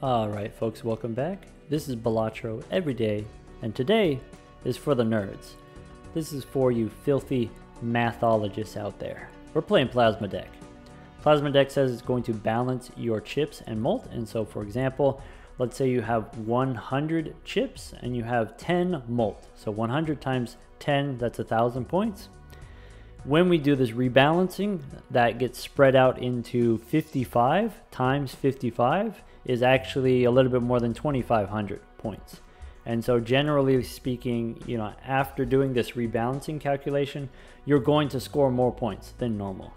Alright folks, welcome back. This is Balatro everyday, and today is for the nerds. This is for you filthy mathologists out there. We're playing Plasma Deck. Plasma Deck says it's going to balance your chips and Mult, and so for example, let's say you have 100 chips and you have 10 Mult. So 100 times 10, that's 1,000 points. When we do this rebalancing, that gets spread out into 55 times 55 is actually a little bit more than 2,500 points. And so generally speaking, you know, after doing this rebalancing calculation, you're going to score more points than normal.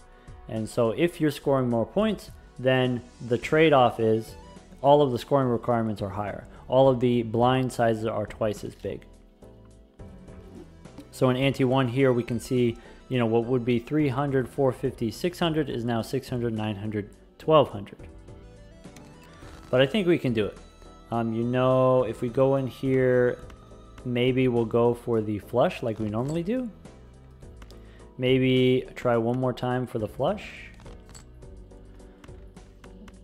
And so if you're scoring more points, then the trade-off is all of the scoring requirements are higher. All of the blind sizes are twice as big. So in ante 1 here, we can see, you know, what would be 300, 450, 600 is now 600, 900, 1200. But I think we can do it. You know, if we go in here, maybe we'll go for the flush like we normally do. Maybe try one more time for the flush.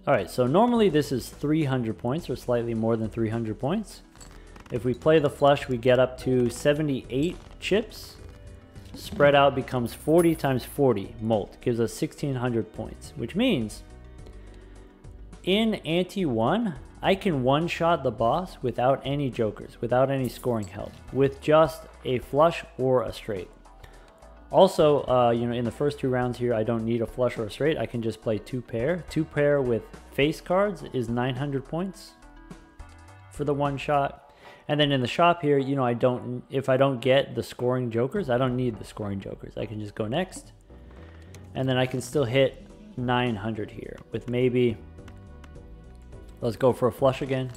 All right, so normally this is 300 points or slightly more than 300 points. If we play the flush, we get up to 78 chips. Spread out becomes 40 times 40 Mult, gives us 1,600 points, which means in ante 1, I can one-shot the boss without any jokers, without any scoring help, with just a flush or a straight. Also, you know, in the first 2 rounds here, I don't need a flush or a straight. I can just play 2 pair. 2 pair with face cards is 900 points for the one shot. And then in the shop here, you know, if I don't get the scoring jokers, I don't need the scoring jokers. I can just go next. And then I can still hit 900 here with maybe, let's go for a flush again.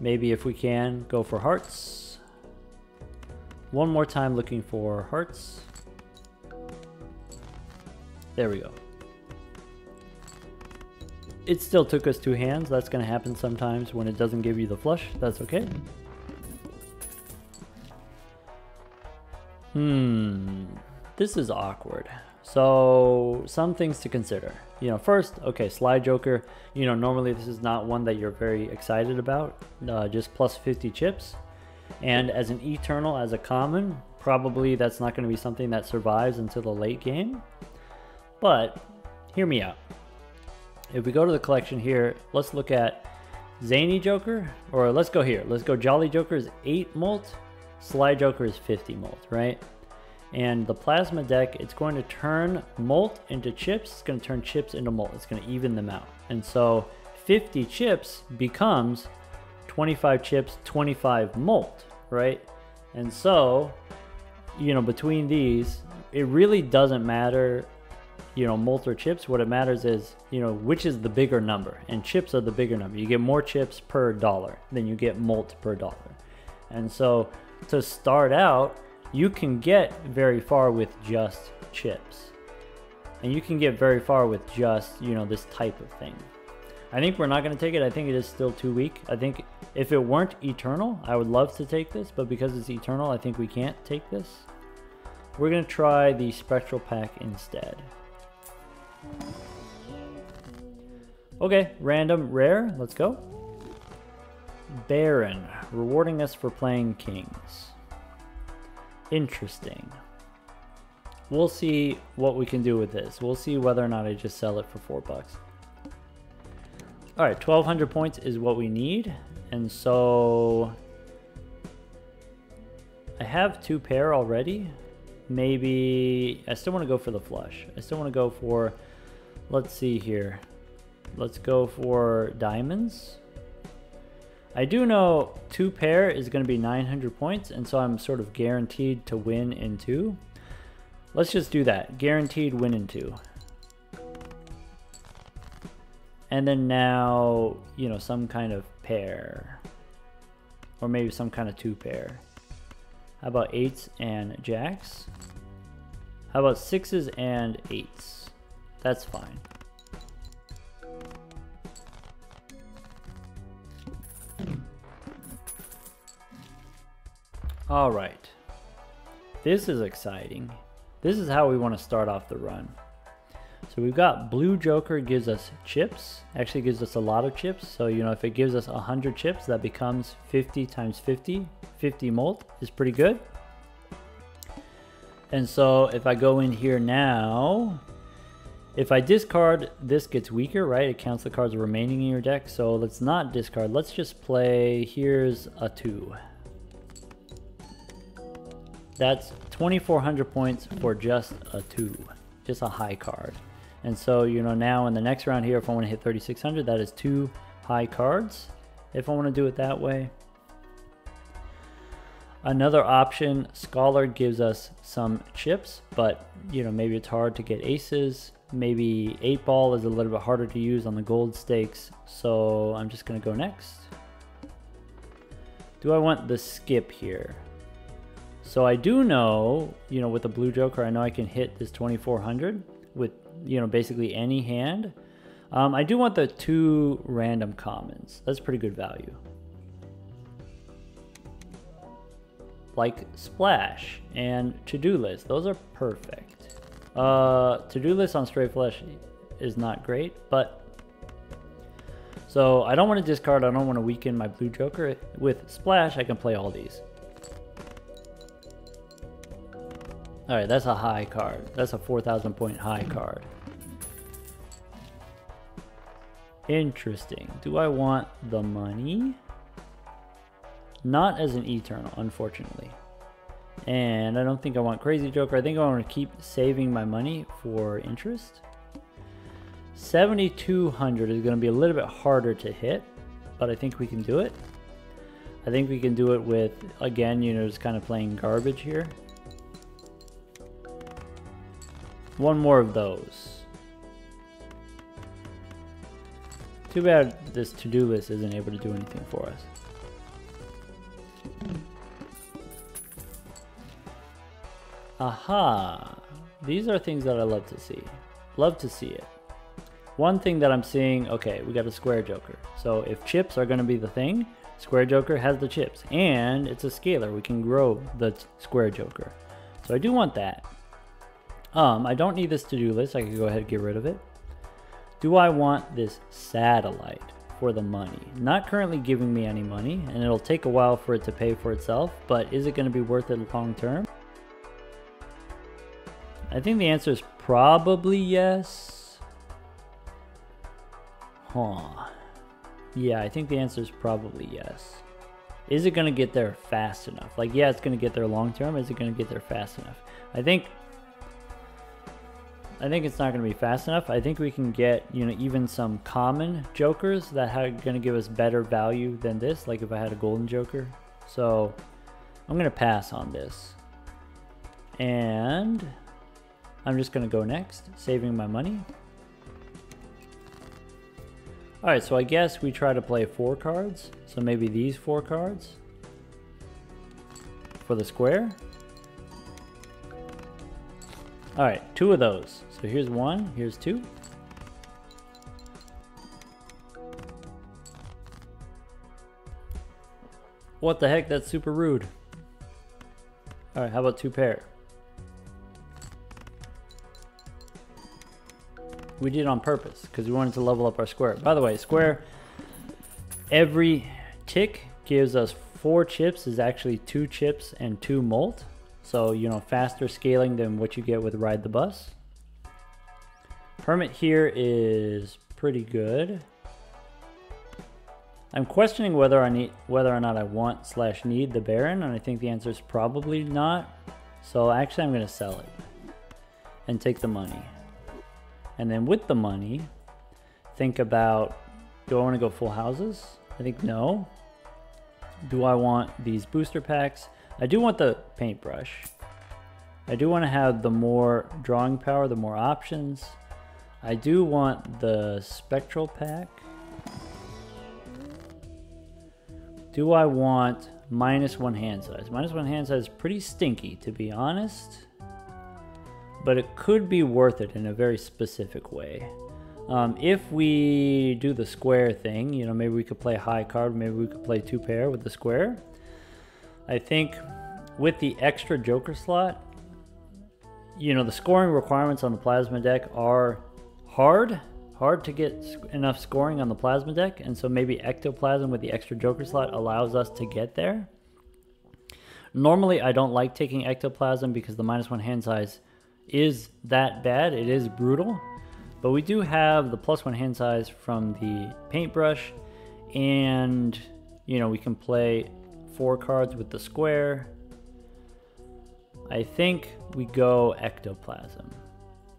Maybe if we can, go for hearts. One more time looking for hearts. There we go. It still took us 2 hands. That's going to happen sometimes when it doesn't give you the flush. That's okay. This is awkward. So some things to consider. You know, first, okay, slide joker. You know, normally this is not one that you're very excited about. Just plus 50 chips. And as an eternal, as a common, probably that's not going to be something that survives until the late game. But hear me out. If we go to the collection here, let's look at Zany Joker, or let's go here. Let's go Jolly Joker is 8 Mult, Slide Joker is 50 Mult, right? And the Plasma Deck, it's going to turn Mult into chips. It's going to turn chips into Mult. It's going to even them out. And so 50 chips becomes 25 chips, 25 Mult, right? And so, you know, between these, it really doesn't matter, you know, Mult or chips. What it matters is, you know, which is the bigger number, and chips are the bigger number. You get more chips per dollar than you get Mult per dollar. And so to start out, you can get very far with just chips, and you can get very far with just, you know, this type of thing. I think we're not going to take it. I think it is still too weak. I think if it weren't eternal, I would love to take this, but because it's eternal, I think we can't take this. We're going to try the Spectral Pack instead. Okay, random rare, let's go. Baron, rewarding us for playing kings. Interesting. We'll see what we can do with this. We'll see whether or not I just sell it for 4 bucks. All right, 1,200 points is what we need. And so I have 2 pair already. Maybe I still want to go for the flush. I still want to go for, let's see here. Let's go for diamonds. I do know 2 pair is going to be 900 points, and so I'm sort of guaranteed to win in 2. Let's just do that. Guaranteed win in 2. And then now, you know, some kind of pair. Or maybe some kind of 2 pair. How about 8s and jacks? How about 6s and 8s? That's fine. All right. This is exciting. This is how we want to start off the run. So we've got blue joker gives us chips, actually gives us a lot of chips. So, you know, if it gives us 100 chips, that becomes 50 times 50. 50 mult is pretty good. And so if I go in here now, if I discard, this gets weaker, right? It counts the cards remaining in your deck. So let's not discard. Let's just play, here's a 2. That's 2,400 points for just a 2, just a high card. And so, you know, now in the next round here, if I want to hit 3,600, that is 2 high cards, if I want to do it that way. Another option, Scholar gives us some chips, but, you know, maybe it's hard to get aces. Maybe 8 ball is a little bit harder to use on the gold stakes. So I'm just going to go next. Do I want the skip here? So I do know, you know, with the blue joker, I know I can hit this 2,400 with, you know, basically any hand. I do want the 2 random commons. That's pretty good value. Like Splash and To-Do List. Those are perfect. To-Do List on Straight Flush is not great, but... So I don't want to discard, I don't want to weaken my blue joker. With Splash, I can play all these. Alright, that's a high card. That's a 4,000 point high card. Interesting. Do I want the money? Not as an eternal, unfortunately. And I don't think I want Crazy Joker. I think I want to keep saving my money for interest. 7,200 is going to be a little bit harder to hit, but I think we can do it. I think we can do it with, again, you know, just kind of playing garbage here. One more of those. Too bad this to-do list isn't able to do anything for us. Aha! These are things that I love to see. Love to see it. One thing that I'm seeing, okay, we got a square joker. So if chips are going to be the thing, square joker has the chips. And it's a scalar. We can grow the square joker. So I do want that. I don't need this to-do list. I can go ahead and get rid of it. Do I want this satellite for the money? Not currently giving me any money, and it'll take a while for it to pay for itself, but is it going to be worth it long term? I think the answer is probably yes. Huh. Yeah, I think the answer is probably yes. Is it going to get there fast enough? Like, yeah, it's going to get there long term. Is it going to get there fast enough? I think it's not going to be fast enough. I think we can get, you know, even some common jokers that are going to give us better value than this, like if I had a golden joker. So I'm going to pass on this. And I'm just going to go next, saving my money. All right, so I guess we try to play 4 cards. So maybe these 4 cards for the square. All right, 2 of those. So here's 1, here's 2. What the heck? That's super rude. All right, how about 2 pair? We did it on purpose because we wanted to level up our square. By the way, square, every tick gives us 4 chips, is actually 2 chips and 2 mult. So, you know, faster scaling than what you get with Ride the Bus. Permit here is pretty good. I'm questioning whether or not I want / need the Baron, and I think the answer is probably not. So actually I'm going to sell it and take the money. And then with the money, think about, do I want to go full houses? I think no. Do I want these booster packs? I do want the paintbrush. I do want to have the more drawing power, the more options. I do want the spectral pack. Do I want -1 hand size? -1 hand size is pretty stinky, to be honest. But it could be worth it in a very specific way. If we do the square thing, you know, maybe we could play a high card, maybe we could play 2 pair with the square. I think with the extra joker slot, you know, the scoring requirements on the plasma deck are hard to get enough scoring on the plasma deck, and so maybe ectoplasm with the extra joker slot allows us to get there. Normally I don't like taking ectoplasm because the -1 hand size is that bad. It is brutal, but we do have the +1 hand size from the paintbrush, and you know, we can play 4 cards with the square. I think we go ectoplasm.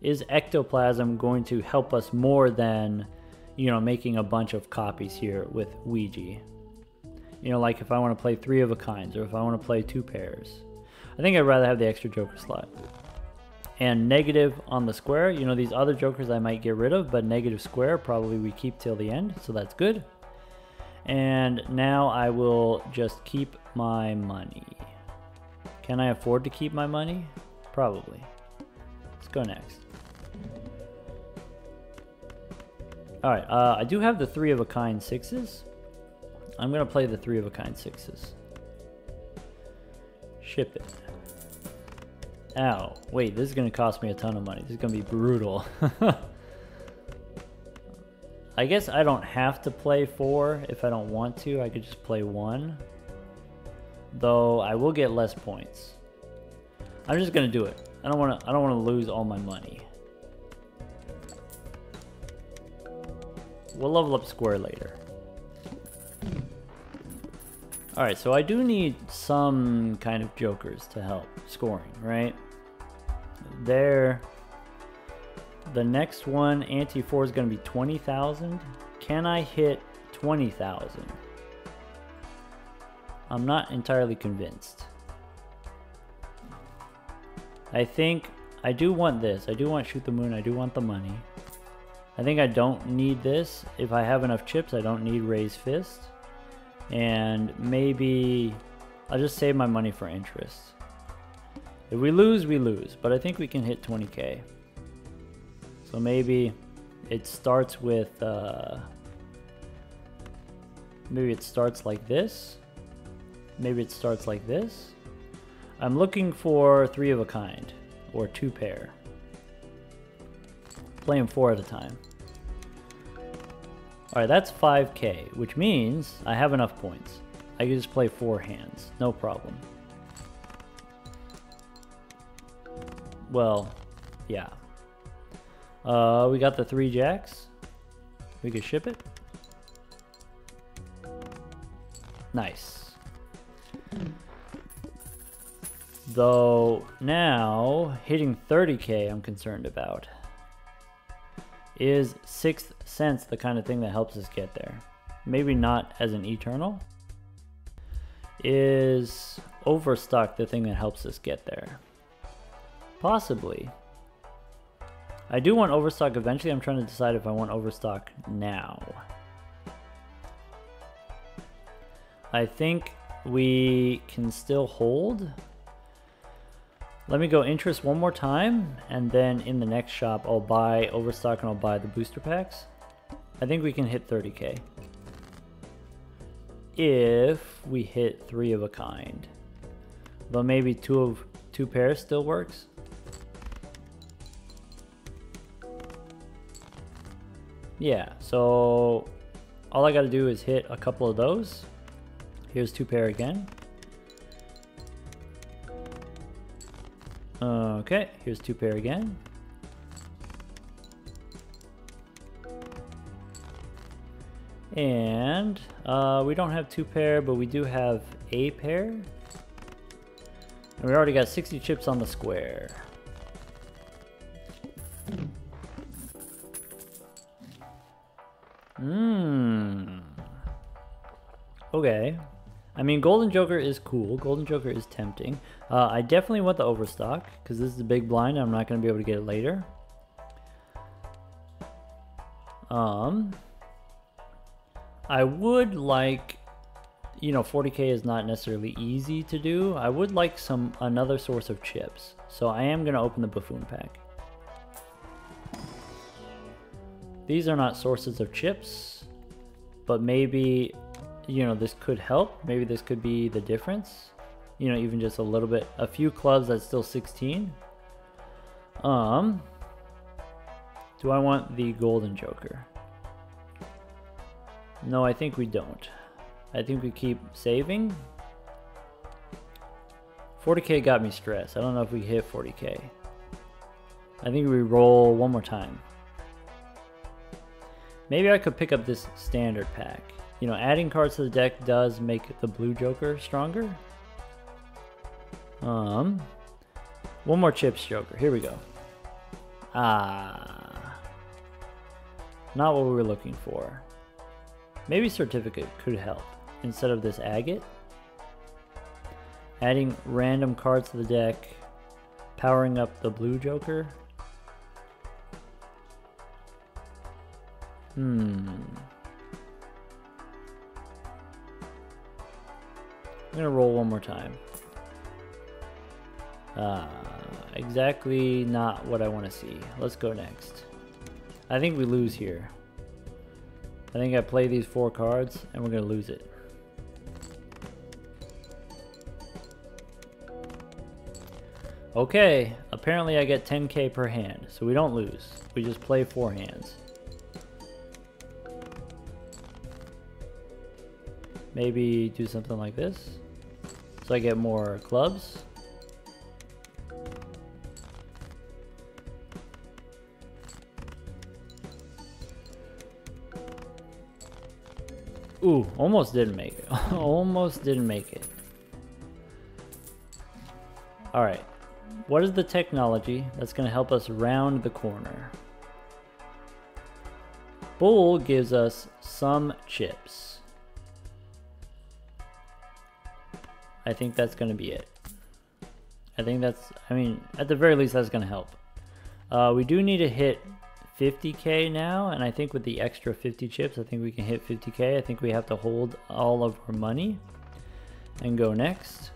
Is ectoplasm going to help us more than, you know, making a bunch of copies here with Ouija? You know, like if I want to play 3 of a kinds, or if I want to play 2 pairs. I think I'd rather have the extra joker slot. And negative on the square, you know, these other jokers I might get rid of, but negative square probably we keep till the end, so that's good. And now I will just keep my money. Can I afford to keep my money? Probably. Let's go next. Alright, I do have the 3 of a kind 6s. I'm going to play the 3 of a kind 6s. Ship it. Ow. Wait, this is going to cost me a ton of money. This is going to be brutal. I guess I don't have to play 4 if I don't want to. I could just play 1. Though I will get less points. I'm just going to do it. I don't want to lose all my money. We'll level up square later. Alright, so I do need some kind of jokers to help scoring, right? There. The next one, anti-4, is going to be 20,000. Can I hit 20,000? I'm not entirely convinced. I think I do want this. I do want Shoot the Moon. I do want the money. I think I don't need this. If I have enough chips, I don't need Raise Fist. And maybe I'll just save my money for interest. If we lose, we lose. But I think we can hit 20k. So maybe it starts with... maybe it starts like this. Maybe it starts like this. I'm looking for 3 of a kind. Or 2 pair. Play them 4 at a time. Alright, that's 5k, which means I have enough points. I can just play 4 hands, no problem. Well, yeah. We got the 3 jacks. We could ship it. Nice. Though now hitting 30k I'm concerned about. Is 6th Sense the kind of thing that helps us get there? Maybe not as an eternal. Is Overstock the thing that helps us get there? Possibly. I do want Overstock eventually. I'm trying to decide if I want Overstock now. I think we can still hold. Let me go interest one more time, and then in the next shop I'll buy Overstock and I'll buy the booster packs. I think we can hit 30k. If we hit 3 of a kind. Though maybe 2 pairs still works. Yeah, so all I gotta do is hit a couple of those. Here's 2 pair again. Okay, here's 2 pair again. And we don't have 2 pair, but we do have a pair. And we already got 60 chips on the square. Okay. I mean, Golden Joker is cool. Golden Joker is tempting. I definitely want the Overstock, because this is a big blind and I'm not going to be able to get it later. I would like, you know, 40k is not necessarily easy to do. I would like another source of chips. So I am going to open the Buffoon pack. These are not sources of chips, but maybe, you know, this could help. Maybe this could be the difference. You know, even just a little bit. A few clubs, that's still 16. Do I want the golden joker? No, I think we don't. I think we keep saving. 40k got me stressed. I don't know if we hit 40k. I think we roll one more time. Maybe I could pick up this standard pack. You know, adding cards to the deck does make the blue joker stronger. One more chips joker. Here we go. Ah. Not what we were looking for. Maybe certificate could help instead of this agate. Adding random cards to the deck, powering up the blue joker. I'm gonna roll one more time. Exactly not what I want to see. Let's go next. I think we lose here. I think I play these 4 cards and we're gonna lose it. Okay, apparently I get 10k per hand, so we don't lose. We just play 4 hands. Maybe do something like this, so I get more clubs. Ooh, almost didn't make it. Almost didn't make it. Alright. What is the technology that's going to help us round the corner? Bull gives us some chips. I think that's going to be it. I think that's, I mean, at the very least that's going to help. We do need to hit 50k now, and I think with the extra 50 chips, I think we can hit 50k. I think we have to hold all of our money and go next.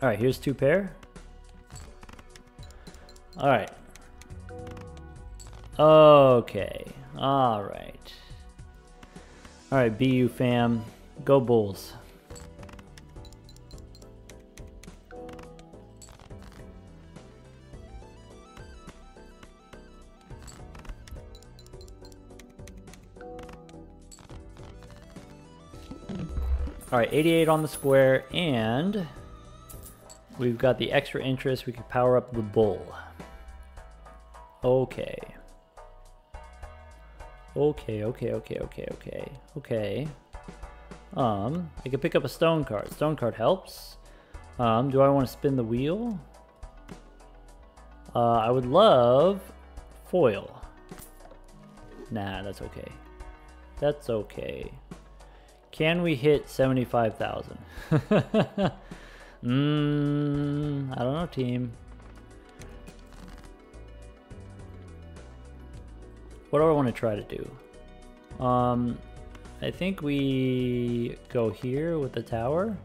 All right, here's 2 pair. All right. Okay. All right. All right, BU fam, go Bulls. All right, 88 on the square, and we've got the extra interest. We can power up the bull. Okay. Okay. I can pick up a stone card. Stone card helps. Do I want to spin the wheel? I would love foil. Nah, that's okay. That's okay. Can we hit 75,000? I don't know, team. What do I want to try to do? I think we go here with the tower.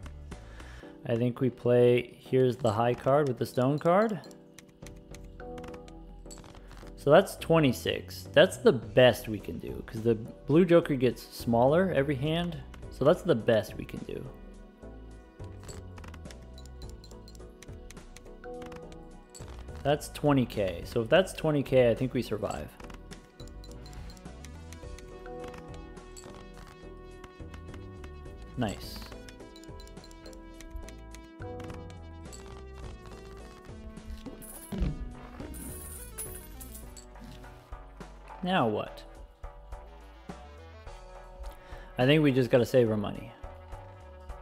I think we play, here's the high card with the stone card. So that's 26. That's the best we can do, because the blue joker gets smaller every hand. So that's the best we can do. That's 20k. So if that's 20k, I think we survive. Nice. Now what? I think we just got to save our money.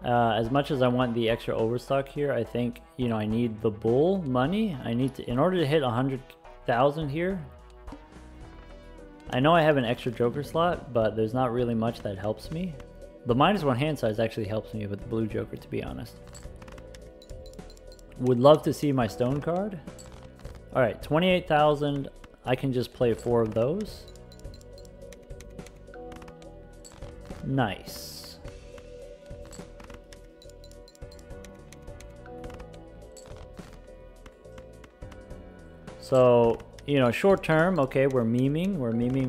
As much as I want the extra overstock here, I think, you know, I need the bull money. I need to, in order to hit 100,000 here. I know I have an extra joker slot, but there's not really much that helps me. The -1 hand size actually helps me with the blue joker, to be honest. Would love to see my stone card. All right, 28,000. I can just play 4 of those. Nice. So, you know, short term, okay, we're memeing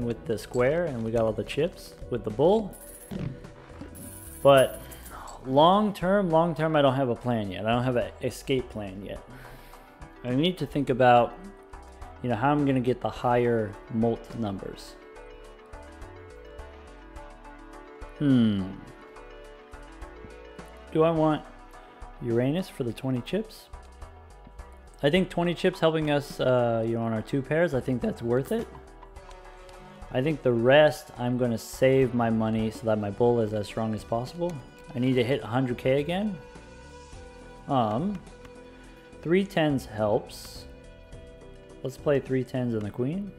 with the square, and we got all the chips with the bull. But long term, I don't have a plan yet. I don't have an escape plan yet. I need to think about, You know, how I'm gonna get the higher Mult numbers. Do I want Uranus for the 20 chips? I think 20 chips helping us, you know, on our 2 pairs, I think that's worth it. I think the rest, I'm going to save my money so that my bull is as strong as possible. I need to hit 100k again. 3 tens helps. Let's play 3 tens and the queen.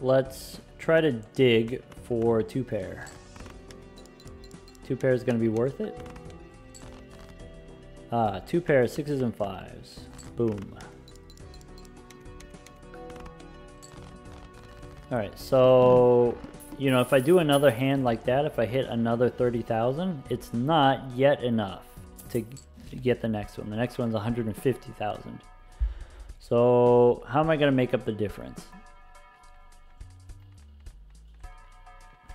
Let's try to dig for 2 pair. 2 pair is going to be worth it. 2 pair, 6s and 5s. Boom. Alright, so, you know, if I do another hand like that, if I hit another 30,000, it's not yet enough to get the next one. The next one's 150,000. So, how am I going to make up the difference?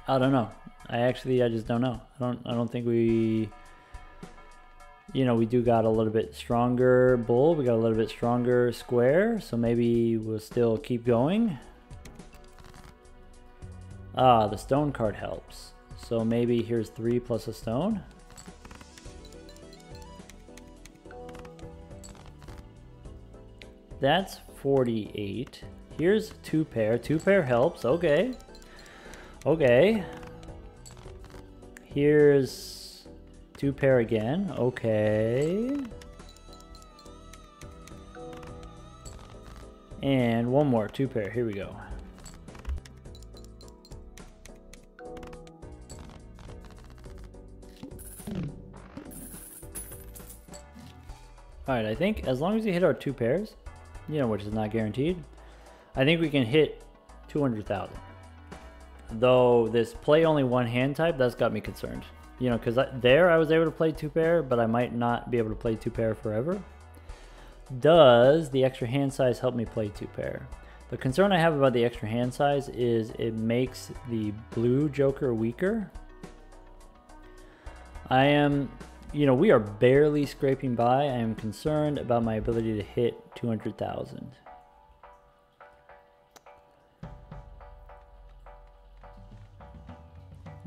I don't know. I just don't know. I don't think we, you know, we do got a little bit stronger bull. We got a little bit stronger square. So maybe we'll still keep going. The stone card helps. So maybe here's 3 plus a stone. That's 48. Here's 2 pair. 2 pair helps. Okay. Okay. Here's 2 pair again. Okay. And one more, 2 pair. Here we go. Alright, I think as long as we hit our 2 pairs, you know, which is not guaranteed, I think we can hit 200,000. Though this play only 1 hand type, that's got me concerned. You know, because there I was able to play 2 pair, but I might not be able to play 2 pair forever. Does the extra hand size help me play 2 pair? The concern I have about the extra hand size is it makes the blue joker weaker. I am, you know, we are barely scraping by. I am concerned about my ability to hit 200,000.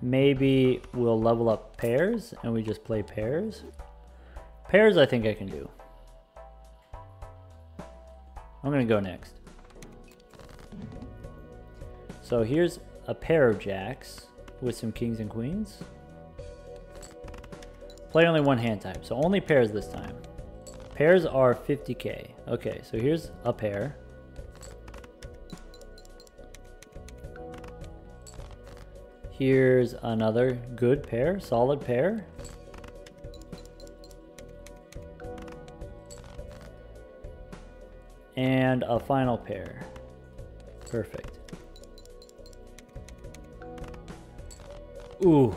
Maybe we'll level up pairs and we just play pairs. Pairs I think I can do. I'm gonna go next. So here's a pair of jacks with some kings and queens. Play only 1 hand type, so only pairs this time. Pairs are 50k. Okay, so here's a pair. Here's another good pair, solid pair. And a final pair. Perfect. Ooh.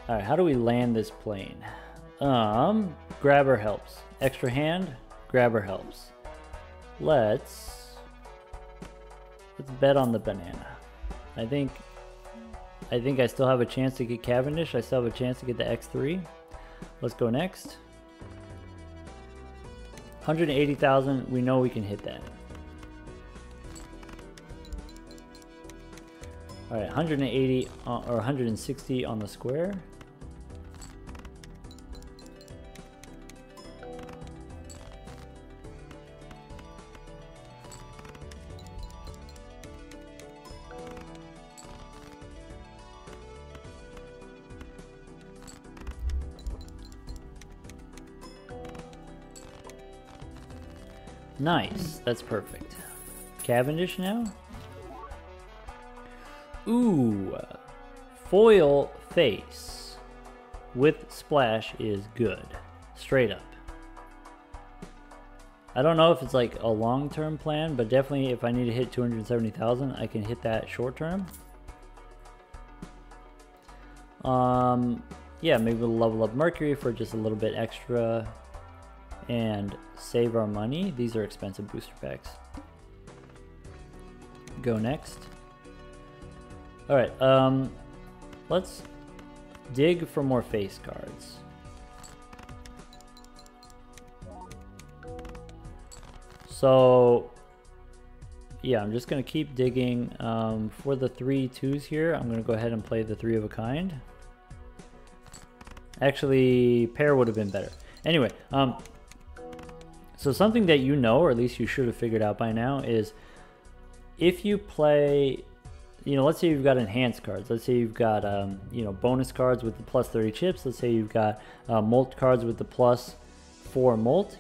Alright, how do we land this plane? Grabber helps. Extra hand, grabber helps. Let's bet on the banana. I think I still have a chance to get Cavendish. I still have a chance to get the X3. Let's go next. 180,000. We know we can hit that. All right, 180 or 160 on the square. Nice, that's perfect. Cavendish now? Ooh, foil face with splash is good, straight up. I don't know if it's like a long-term plan, but definitely if I need to hit 270,000, I can hit that short-term. Yeah, maybe we'll level up Mercury for just a little bit extra and save our money. These are expensive booster packs. Go next. All right, let's dig for more face cards. So yeah, I'm just gonna keep digging. For the 3 2s here, I'm gonna go ahead and play the 3 of a kind. Actually, pair would have been better. Anyway, so something that you know, or at least you should have figured out by now, is if you play, you know, let's say you've got enhanced cards. Let's say you've got, you know, bonus cards with the plus 30 chips. Let's say you've got Mult cards with the plus 4 Mult.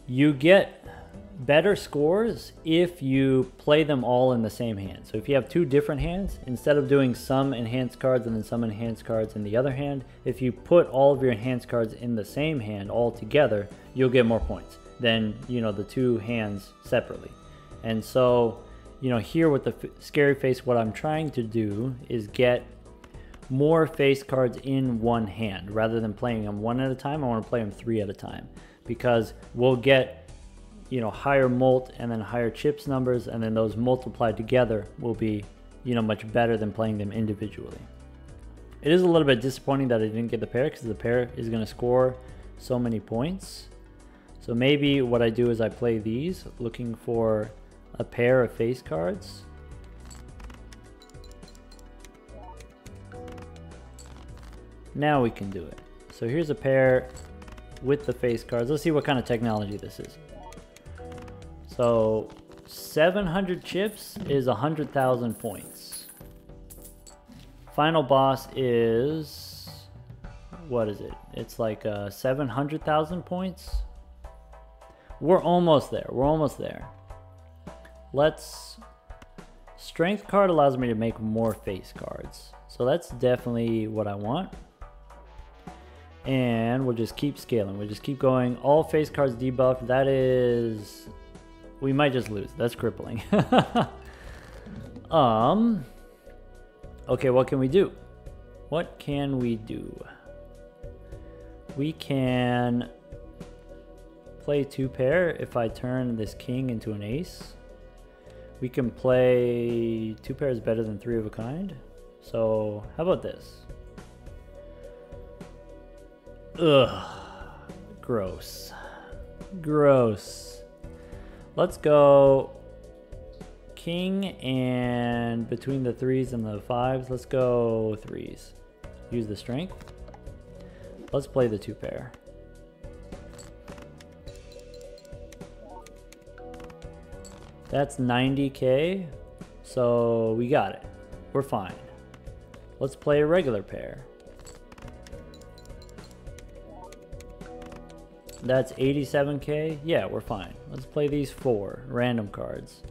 You get better scores if you play them all in the same hand. So if you have 2 different hands, instead of doing some enhanced cards and then some enhanced cards in the other hand, if you put all of your enhanced cards in the same hand all together, you'll get more points than, you know, the 2 hands separately. And so, you know, here with the scary face, what I'm trying to do is get more face cards in one hand. Rather than playing them 1 at a time, I want to play them 3 at a time, because we'll get, you know, higher Mult and then higher chips numbers, and then those multiplied together will be, you know, much better than playing them individually. It is a little bit disappointing that I didn't get the pair, because the pair is going to score so many points. So maybe what I do is I play these looking for a pair of face cards. Now we can do it. So here's a pair with the face cards. Let's see what kind of technology this is. So 700 chips is 100,000 points. Final boss is, what is it? It's like 700,000 points. We're almost there. We're almost there. Let's, strength card allows me to make more face cards. So that's definitely what I want. And we'll just keep scaling. We'll just keep going. All face cards debuffed. That is, we might just lose. That's crippling. Okay, what can we do? What can we do? We can play 2 pair if I turn this king into an ace. We can play 2 pairs better than 3 of a kind. So how about this? Ugh, gross. Gross. Let's go king, and between the 3s and the 5s, let's go 3s. Use the strength. Let's play the 2 pair. That's 90k, so we got it. We're fine. Let's play a regular pair. That's 87k. Yeah, we're fine. Let's play these 4 random cards.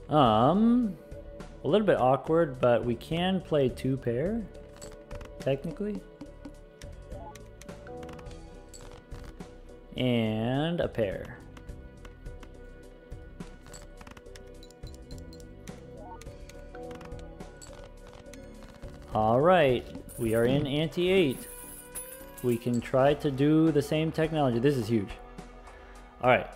A little bit awkward, but we can play 2 pair, technically. And a pair. All right, we are in ante 8. We can try to do the same technology. This is huge. All right,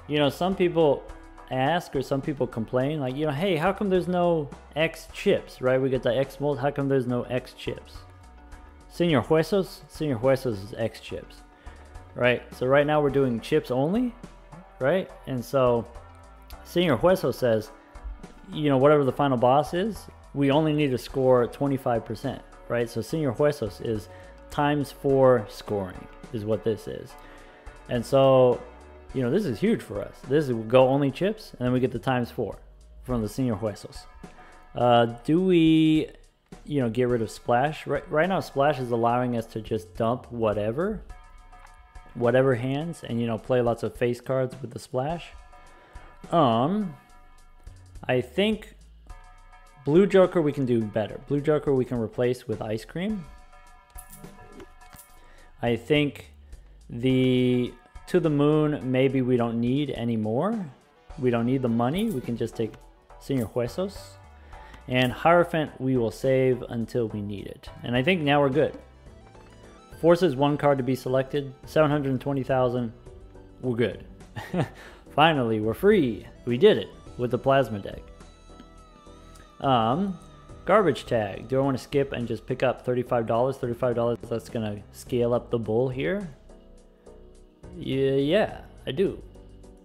you know, some people ask, or some people complain, like, you know, hey, how come there's no X chips, right? We get the X Mult, how come there's no X chips? Señor Huesos? Señor Huesos is X chips, right? So right now we're doing chips only, right? And so Señor Huesos says, you know, whatever the final boss is, we only need to score 25%, right? So Señor Huesos is ×4 scoring is what this is. And so, you know, this is huge for us. This is, we go only chips, and then we get the ×4 from the Señor Huesos. Do we, you know, get rid of splash? Right now, splash is allowing us to just dump whatever hands, and, you know, play lots of face cards with the splash. I think Blue Joker we can do better. Blue Joker we can replace with Ice Cream. I think the To the Moon maybe we don't need anymore. We don't need the money. We can just take Señor Huesos. And Hierophant we will save until we need it. And I think now we're good. Forces 1 card to be selected. 720,000. We're good. Finally, we're free. We did it with the plasma deck. Garbage tag. Do I want to skip and just pick up $35? $35, that's gonna scale up the bull here. Yeah, I do.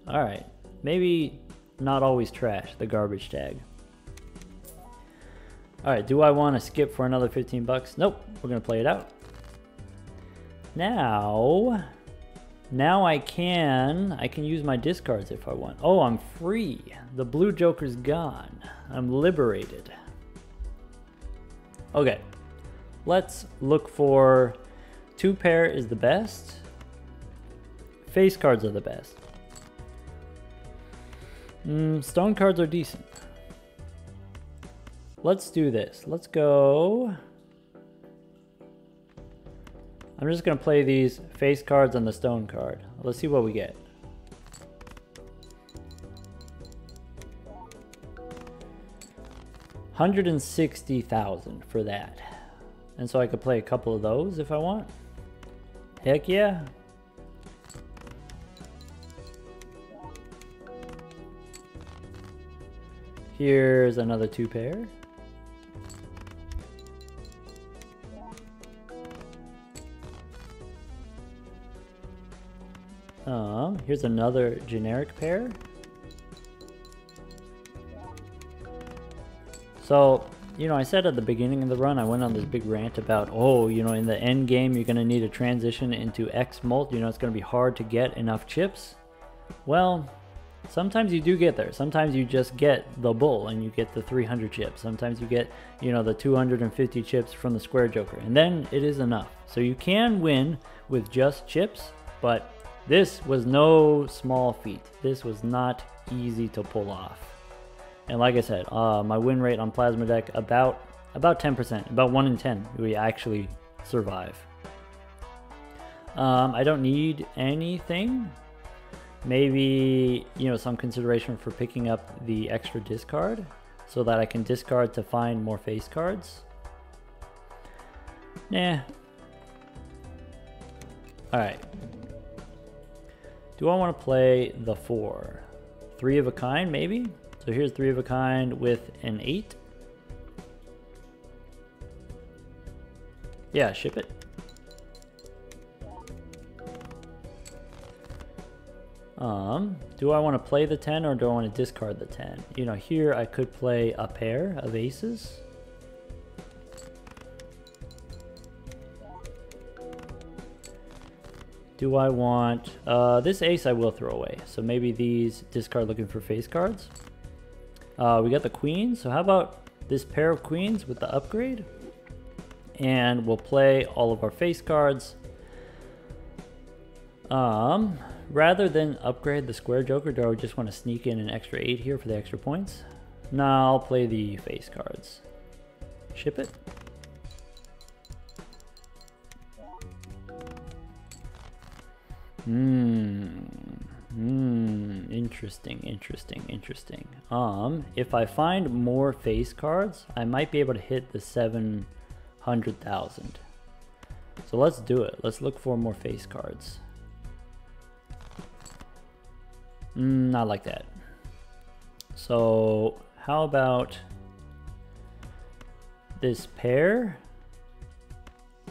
All right, maybe not always trash, the garbage tag. All right, do I want to skip for another 15 bucks? Nope, we're gonna play it out. Now I can use my discards if I want. Oh, I'm free. The blue joker's gone. I'm liberated. Okay, let's look for 2 pair is the best. Face cards are the best. Stone cards are decent. Let's do this. Let's go. I'm just gonna play these face cards on the stone card. Let's see what we get. $160,000 for that. And so I could play a couple of those if I want. Heck yeah. Here's another 2 pair. Here's another generic pair. So, you know, I said at the beginning of the run, I went on this big rant about, oh, you know, in the end game, you're going to need a transition into X Mult. You know, it's going to be hard to get enough chips. Well, sometimes you do get there. Sometimes you just get the bull and you get the 300 chips. Sometimes you get, you know, the 250 chips from the square joker. And then it is enough. So you can win with just chips, but this was no small feat. This was not easy to pull off. And like I said, my win rate on plasma deck about 10%, about 1 in 10 we actually survive. I don't need anything. Maybe, you know, some consideration for picking up the extra discard so that I can discard to find more face cards. Nah. All right. Do I want to play the 4? 3 of a kind, maybe? So here's 3 of a kind with an 8. Yeah, ship it. Do I want to play the 10 or do I want to discard the 10? You know, here I could play a pair of aces. Do I want, this ace I will throw away. So maybe these discard looking for face cards. We got the queen, so how about this pair of queens with the upgrade? And we'll play all of our face cards. Rather than upgrade the square joker, do I just want to sneak in an extra 8 here for the extra points? No, I'll play the face cards. Ship it. Interesting. If I find more face cards, I might be able to hit the 700,000. So let's do it. Let's look for more face cards. Not like that. So how about this pair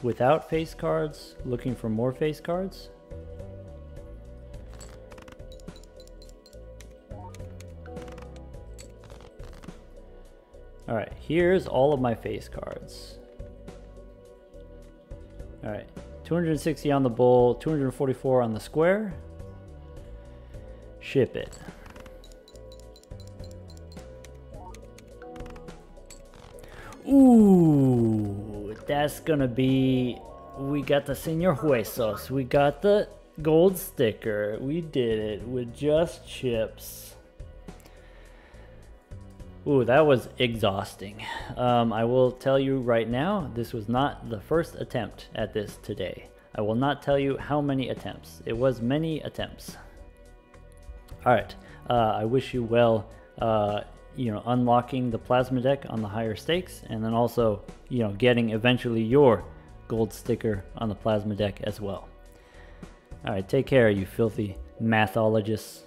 without face cards, looking for more face cards? All right, here's all of my face cards. All right, 260 on the bull, 244 on the square. Ship it. Ooh, that's gonna be, we got the Senor Huesos, we got the gold sticker, we did it with just chips. Ooh, that was exhausting. I will tell you right now, this was not the first attempt at this today. I will not tell you how many attempts. It was many attempts. All right, I wish you well, you know, unlocking the plasma deck on the higher stakes, and then also, you know, getting eventually your gold sticker on the plasma deck as well. All right, take care, you filthy mathologists.